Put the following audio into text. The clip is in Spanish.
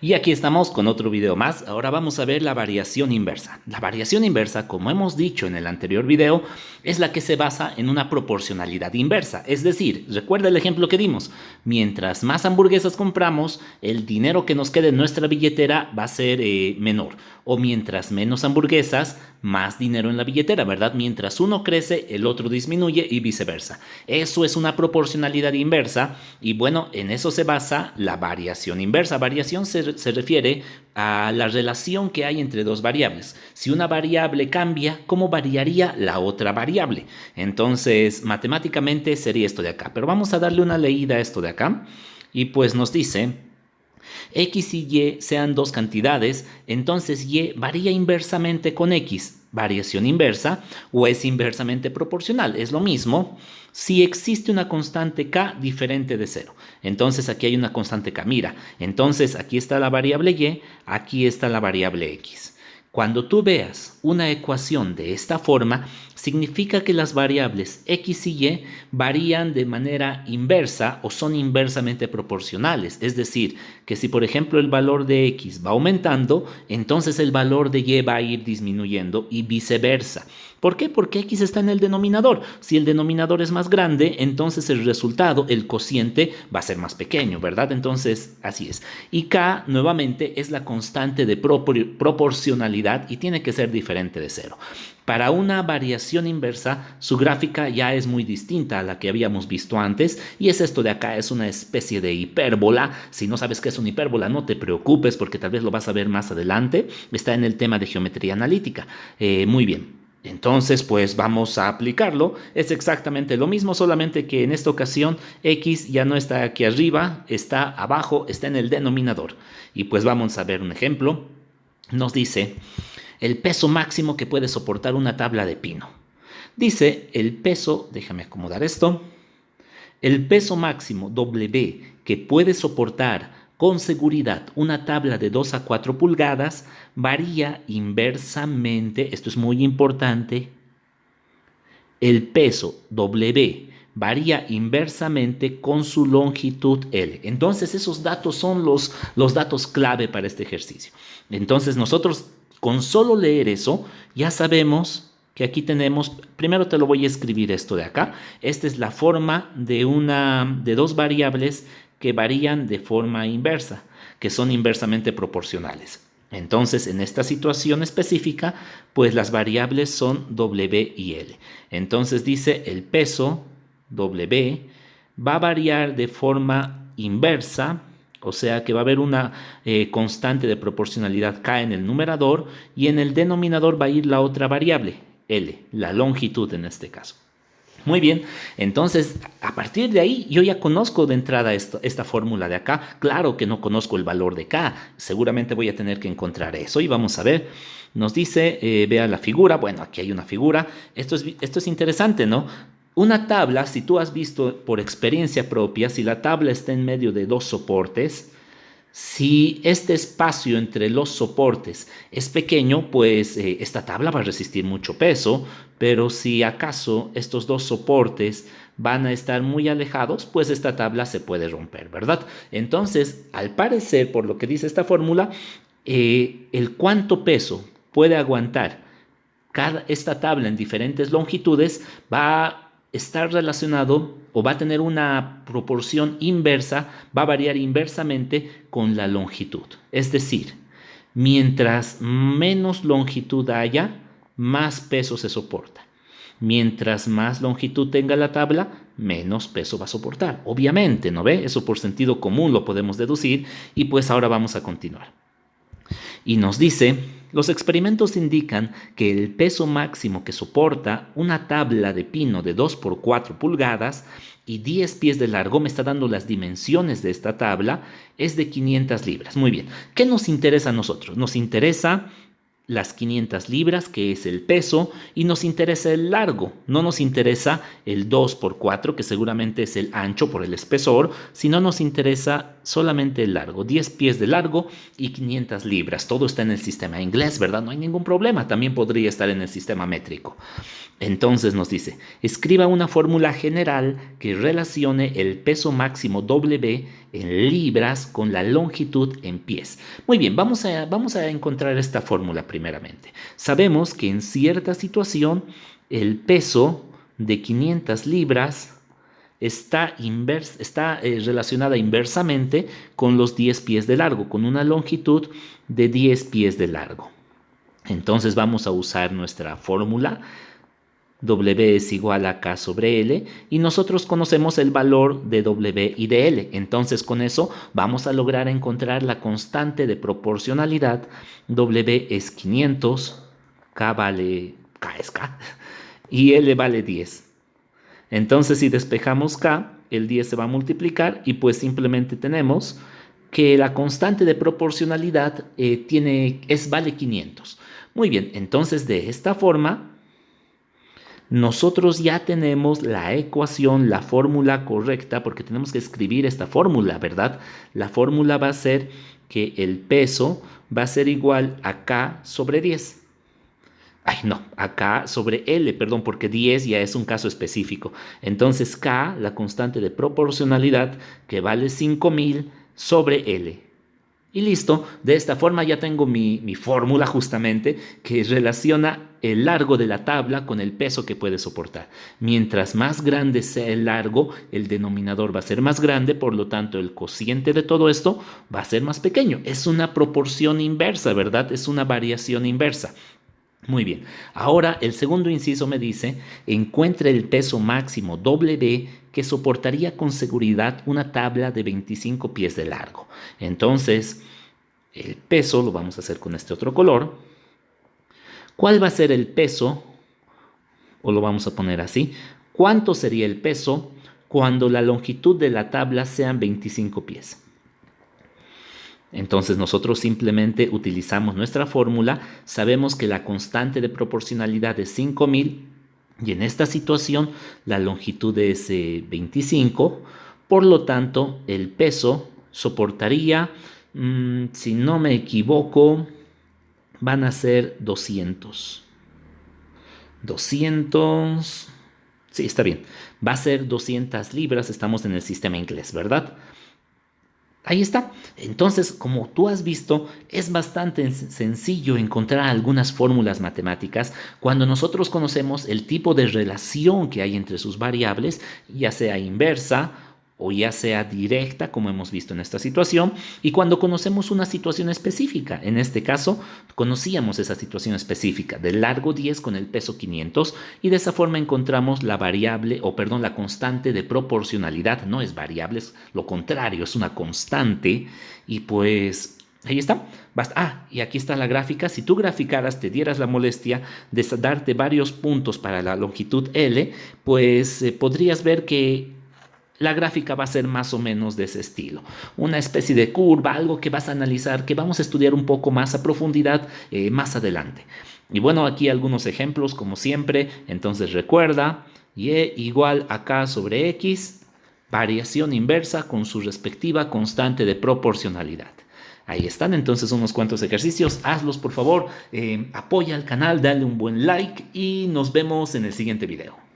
Y aquí estamos con otro video más. Ahora vamos a ver la variación inversa. La variación inversa, como hemos dicho en el anterior video, es la que se basa en una proporcionalidad inversa. Es decir, recuerda el ejemplo que dimos. Mientras más hamburguesas compramos, el dinero que nos quede en nuestra billetera va a ser menor. O mientras menos hamburguesas, más dinero en la billetera, ¿verdad? Mientras uno crece, el otro disminuye y viceversa. Eso es una proporcionalidad inversa y bueno, en eso se basa la variación inversa. Variación se refiere a la relación que hay entre dos variables. Si una variable cambia, ¿cómo variaría la otra variable? Entonces, matemáticamente sería esto de acá. Pero vamos a darle una leída a esto de acá. Y pues nos dice X y Y sean dos cantidades, entonces Y varía inversamente con X, variación inversa, o es inversamente proporcional. Es lo mismo si existe una constante K diferente de cero. Entonces aquí hay una constante K. Mira, entonces aquí está la variable Y, aquí está la variable X. Cuando tú veas una ecuación de esta forma, significa que las variables x y y varían de manera inversa o son inversamente proporcionales. Es decir, que si por ejemplo el valor de x va aumentando, entonces el valor de y va a ir disminuyendo y viceversa. ¿Por qué? Porque x está en el denominador. Si el denominador es más grande, entonces el resultado, el cociente, va a ser más pequeño, ¿verdad? Entonces, así es. Y k, nuevamente, es la constante de proporcionalidad y tiene que ser diferente de cero. Para una variación inversa, su gráfica ya es muy distinta a la que habíamos visto antes y es esto de acá, es una especie de hipérbola. Si no sabes qué es una hipérbola, no te preocupes porque tal vez lo vas a ver más adelante. Está en el tema de geometría analítica. Muy bien. Entonces, pues vamos a aplicarlo. Es exactamente lo mismo, solamente que en esta ocasión x ya no está aquí arriba, está abajo, está en el denominador. Y pues vamos a ver un ejemplo. Nos dice el peso máximo que puede soportar una tabla de pino. Dice el peso, déjame acomodar esto, el peso máximo W que puede soportar con seguridad una tabla de 2 a 4 pulgadas varía inversamente, esto es muy importante, el peso W varía inversamente con su longitud L. Entonces esos datos son los datos clave para este ejercicio. Entonces nosotros con solo leer eso ya sabemos que aquí tenemos, primero te lo voy a escribir esto de acá. Esta es la forma de dos variables que varían de forma inversa, que son inversamente proporcionales. Entonces, en esta situación específica, pues las variables son W y L. Entonces dice el peso W va a variar de forma inversa, o sea que va a haber una constante de proporcionalidad K en el numerador y en el denominador va a ir la otra variable, L, la longitud en este caso. Muy bien, entonces a partir de ahí yo ya conozco de entrada esta fórmula de acá. Claro que no conozco el valor de K, seguramente voy a tener que encontrar eso y vamos a ver. Nos dice, vea la figura, bueno, aquí hay una figura, esto es interesante, ¿no? Una tabla, si tú has visto por experiencia propia, si la tabla está en medio de dos soportes, si este espacio entre los soportes es pequeño, pues esta tabla va a resistir mucho peso, pero si acaso estos dos soportes van a estar muy alejados, pues esta tabla se puede romper, ¿verdad? Entonces, al parecer, por lo que dice esta fórmula, el cuánto peso puede aguantar esta tabla en diferentes longitudes va a estar relacionado o va a tener una proporción inversa, va a variar inversamente con la longitud. Es decir, mientras menos longitud haya, más peso se soporta. Mientras más longitud tenga la tabla, menos peso va a soportar. Obviamente, ¿no ve? Eso por sentido común lo podemos deducir y pues ahora vamos a continuar. Y nos dice, los experimentos indican que el peso máximo que soporta una tabla de pino de 2 por 4 pulgadas y 10 pies de largo, me está dando las dimensiones de esta tabla, es de 500 libras. Muy bien, ¿qué nos interesa a nosotros? Nos interesa las 500 libras, que es el peso, y nos interesa el largo. No nos interesa el 2 por 4, que seguramente es el ancho por el espesor, sino nos interesa solamente el largo, 10 pies de largo y 500 libras. Todo está en el sistema inglés, ¿verdad? No hay ningún problema. También podría estar en el sistema métrico. Entonces nos dice, escriba una fórmula general que relacione el peso máximo W en libras con la longitud en pies. Muy bien, vamos a encontrar esta fórmula primeramente. Sabemos que en cierta situación el peso de 500 libras está relacionada inversamente con los 10 pies de largo, con una longitud de 10 pies de largo. Entonces vamos a usar nuestra fórmula. W es igual a K sobre L y nosotros conocemos el valor de W y de L. Entonces con eso vamos a lograr encontrar la constante de proporcionalidad. W es 500, K es K y L vale 10. Entonces si despejamos K, el 10 se va a multiplicar y pues simplemente tenemos que la constante de proporcionalidad vale 500. Muy bien, entonces de esta forma nosotros ya tenemos la ecuación, la fórmula correcta, porque tenemos que escribir esta fórmula, ¿verdad? La fórmula va a ser que el peso va a ser igual a K sobre 10. Ay, no, a K sobre L, perdón, porque 10 ya es un caso específico. Entonces K, la constante de proporcionalidad, que vale 5000 sobre L. Y listo, de esta forma ya tengo mi fórmula justamente que relaciona el largo de la tabla con el peso que puede soportar. Mientras más grande sea el largo, el denominador va a ser más grande, por lo tanto el cociente de todo esto va a ser más pequeño. Es una proporción inversa, ¿verdad? Es una variación inversa. Muy bien, ahora el segundo inciso me dice, encuentre el peso máximo W que soportaría con seguridad una tabla de 25 pies de largo. Entonces, el peso lo vamos a hacer con este otro color. ¿Cuál va a ser el peso? O lo vamos a poner así. ¿Cuánto sería el peso cuando la longitud de la tabla sean 25 pies? Entonces nosotros simplemente utilizamos nuestra fórmula, sabemos que la constante de proporcionalidad es 5000 y en esta situación la longitud es 25, por lo tanto el peso soportaría, si no me equivoco, van a ser 200. 200, sí, está bien, va a ser 200 libras, estamos en el sistema inglés, ¿verdad? Ahí está. Entonces, como tú has visto, es bastante sencillo encontrar algunas fórmulas matemáticas cuando nosotros conocemos el tipo de relación que hay entre sus variables, ya sea inversa o ya sea directa, como hemos visto en esta situación, y cuando conocemos una situación específica. En este caso, conocíamos esa situación específica del largo 10 con el peso 500 y de esa forma encontramos la variable, la constante de proporcionalidad. No es variable, es lo contrario, es una constante y pues ahí está. Basta. Y aquí está la gráfica. Si tú graficaras, te dieras la molestia de darte varios puntos para la longitud L, pues podrías ver que la gráfica va a ser más o menos de ese estilo. Una especie de curva, algo que vas a analizar, que vamos a estudiar un poco más a profundidad más adelante. Y bueno, aquí algunos ejemplos como siempre. Entonces recuerda, y igual a K sobre X, variación inversa con su respectiva constante de proporcionalidad. Ahí están entonces unos cuantos ejercicios, hazlos por favor, apoya al canal, dale un buen like y nos vemos en el siguiente video.